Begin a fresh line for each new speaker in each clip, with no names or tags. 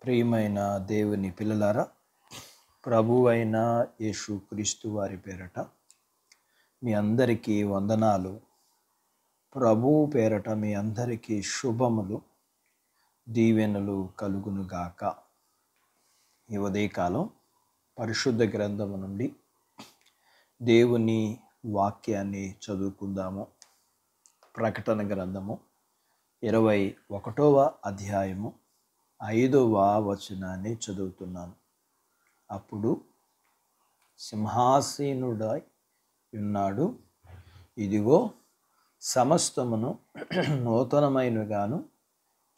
ప్రియమైన దేవుని పిల్లలారా, ప్రభువైన యేసుక్రీస్తు వారి పేరట మీ అందరికీ వందనాలు. ప్రభువు పేరట మీ అందరికీ శుభములు, దీవెనలు కలుగునుగాక. ఈ ఉదయకాలం పరిశుద్ధ గ్రంథము నుండి దేవుని వాక్యాన్ని చదువుకుందాము. ప్రకటన గ్రంథము 21వ అధ్యాయము 5వ వచనాన్ని చదువుతున్నాను. అప్పుడు సింహాసీనుడై ఉన్నాడు, ఇదిగో సమస్తమును నూతనమైనగాను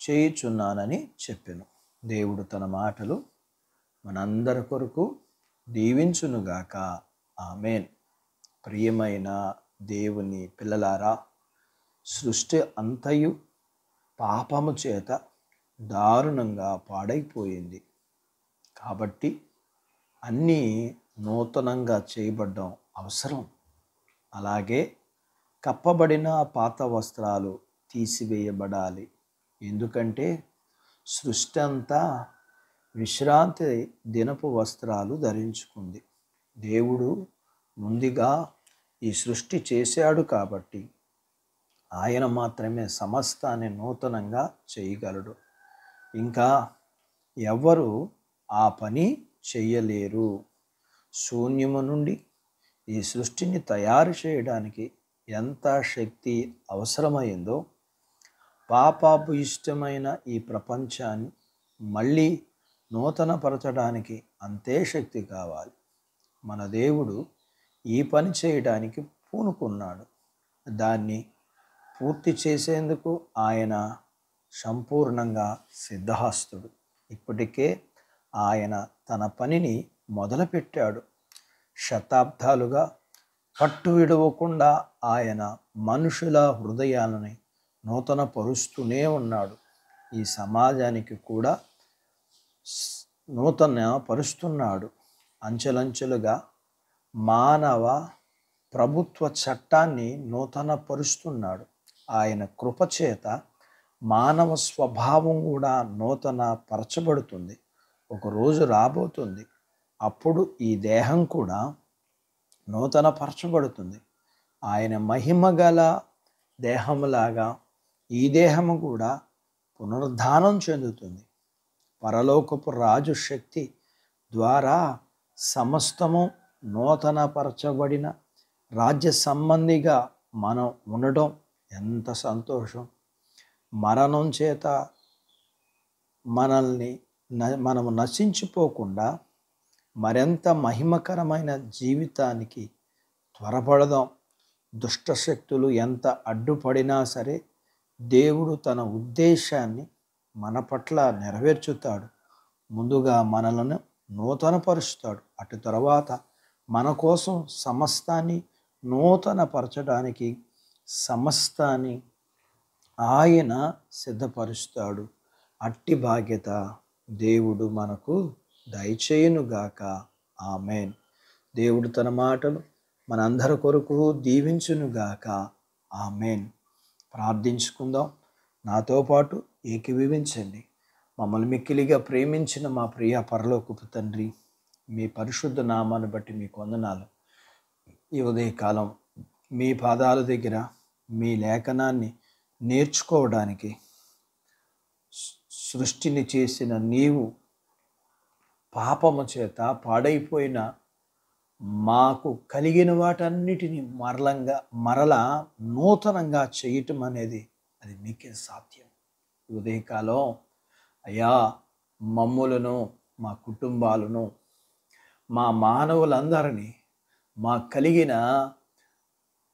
చేయుచున్నానని చెప్పెను. దేవుడు తన మాటలు మనందరి కొరకు దీవించునుగాక. ఆమేన్. ప్రియమైన దేవుని పిల్లలారా, సృష్టి అంతయు పాపము చేత దారుణంగా పాడైపోయింది. కాబట్టి అన్నీ నూతనంగా చేయబడ్డం అవసరం. అలాగే కప్పబడిన పాత వస్త్రాలు తీసివేయబడాలి. ఎందుకంటే సృష్టి అంతా విశ్రాంతి దినపు వస్త్రాలు ధరించుకుంది. దేవుడు ముందుగా ఈ సృష్టి చేశాడు కాబట్టి ఆయన మాత్రమే సమస్తాన్ని నూతనంగా చేయగలడు. ఇంకా ఎవ్వరు ఆ పని చెయ్యలేరు. శూన్యము నుండి ఈ సృష్టిని తయారు చేయడానికి ఎంత శక్తి అవసరమైందో, పాపాపు ఇష్టమైన ఈ ప్రపంచాన్ని మళ్ళీ నూతనపరచడానికి అంతే శక్తి కావాలి. మన దేవుడు ఈ పని చేయడానికి పూనుకున్నాడు. దాన్ని పూర్తి చేసేందుకు ఆయన సంపూర్ణంగా సిద్ధహస్తుడు. ఇప్పటికే ఆయన తన పనిని మొదలుపెట్టాడు. శతాబ్దాలుగా పట్టు విడవకుండా ఆయన మనుషుల హృదయాలని నూతన పరుస్తూనే ఉన్నాడు. ఈ సమాజానికి కూడా నూతన పరుస్తున్నాడు. అంచెలంచెలుగా మానవ ప్రభుత్వ చట్టాన్ని నూతన పరుస్తున్నాడు. ఆయన కృపచేత మానవ స్వభావం కూడా నూతన పరచబడుతుంది. ఒకరోజు రాబోతుంది, అప్పుడు ఈ దేహం కూడా నూతన పరచబడుతుంది. ఆయన మహిమ గల దేహములాగా ఈ దేహము కూడా పునరుద్ధానం చెందుతుంది. పరలోకపు రాజు శక్తి ద్వారా సమస్తము నూతన పరచబడిన రాజ్య సంబంధిగా మనం ఉండడం ఎంత సంతోషం. మరణం చేత మనము నశించిపోకుండా మరింత మహిమకరమైన జీవితానికి త్వరపడదాం. దుష్టశక్తులు ఎంత అడ్డుపడినా సరే దేవుడు తన ఉద్దేశాన్ని మన పట్ల నెరవేర్చుతాడు. ముందుగా మనలను నూతనపరుస్తాడు. అటు తర్వాత మన కోసం సమస్తాన్ని నూతనపరచడానికి సమస్తాన్ని ఆయన సిద్ధపరుస్తాడు. అట్టి బాధ్యత దేవుడు మనకు దయచేయునుగాక. ఆమేన్. దేవుడు తన మాటలు మనందరి కొరకు దీవించునుగాక. ఆమేన్. ప్రార్థించుకుందాం. నాతో పాటు ఏకీభవించండి. మమ్మల్ని మిక్కిలిగా ప్రేమించిన మా ప్రియ పరలోకపు తండ్రి, మీ పరిశుద్ధ నామాన్ని బట్టి మీకు వందనాలు. ఈ ఉదయకాలం మీ పాదాల దగ్గర మీ లేఖనాన్ని నేర్చుకోవడానికి సృష్టిని చేసిన నీవు పాపము చేత పాడైపోయిన మాకు కలిగిన వాటన్నిటిని మరలా నూతనంగా చేయటం అనేది అది మీకే సాధ్యం. ఉదయకాలం అయ్యా, మమ్ములను, మా కుటుంబాలను, మా మానవులందరినీ, మా కలిగిన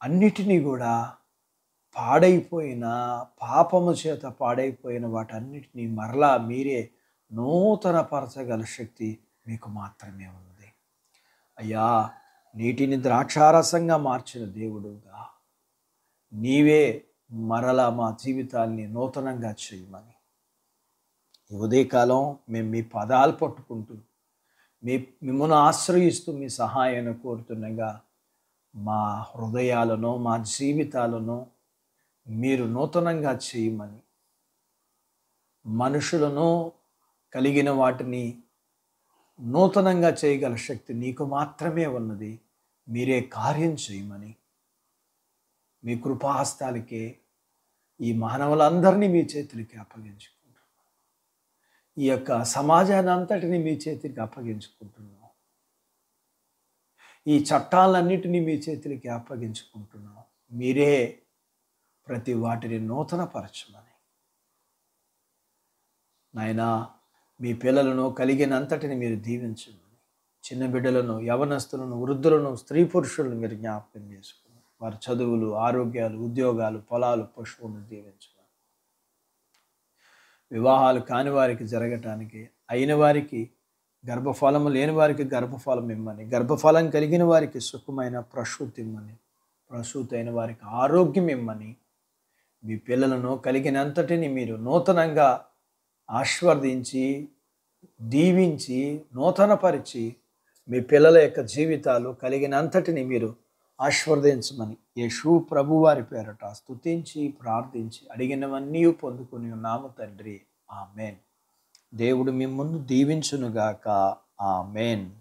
అన్నిటినీ కూడా పాడైపోయిన పాపము చేత పాడైపోయిన వాటన్నిటినీ మరలా మీరే నూతన పరచగల శక్తి మీకు మాత్రమే ఉన్నది. అయ్యా, నీటిని ద్రాక్షారసంగా మార్చిన దేవుడుగా నీవే మరలా మా జీవితాన్ని నూతనంగా చేయమని ఈ ఉదయకాలం మేము మీ పదాలు పట్టుకుంటూ మిమ్మల్ని ఆశ్రయిస్తూ మీ సహాయాన్ని కోరుతుండగా మా హృదయాలను, మా జీవితాలను మీరు నూతనంగా చేయమని, మనుషులను కలిగిన వాటిని నూతనంగా చేయగల శక్తి నీకు మాత్రమే ఉన్నది. మీరే కార్యం చేయమని మీ కృపాహస్తాలకే ఈ మానవులందరినీ మీ చేతులకి అప్పగించుకుంటున్నాం. ఈ యొక్క సమాజాన్ని అంతటిని మీ చేతికి అప్పగించుకుంటున్నాం. ఈ చట్టాలన్నిటినీ మీ చేతులకి అప్పగించుకుంటున్నాం. మీరే ప్రతి వాటిని నూతనపరచమని నాయనా, మీ పిల్లలను కలిగినంతటిని మీరు దీవించమని, చిన్న బిడ్డలను, యవనస్తులను, వృద్ధులను, స్త్రీ పురుషులను మీరు జ్ఞాపకం చేసుకుని వారి చదువులు, ఆరోగ్యాలు, ఉద్యోగాలు, పొలాలు, పశువులను దీవించమని, వివాహాలు కాని వారికి జరగటానికి, అయిన వారికి గర్భఫలము లేని వారికి గర్భఫలం ఇమ్మని, గర్భఫలం కలిగిన వారికి సుఖమైన ప్రసూతి ఇమ్మని, ప్రసూతి అయిన వారికి ఆరోగ్యం ఇమ్మని, మీ పిల్లలను కలిగినంతటిని మీరు నూతనంగా ఆశీర్వదించి దీవించి నూతనపరిచి మీ పిల్లల యొక్క జీవితాలు కలిగినంతటిని మీరు ఆశీర్వదించమని యేసు ప్రభువారి పేరట స్తుతించి ప్రార్థించి అడిగినవన్నీ పొందుకుని ఉన్నాము తండ్రి. ఆమెన్. దేవుడు మిమ్మల్ని దీవించునుగాక. ఆమెన్.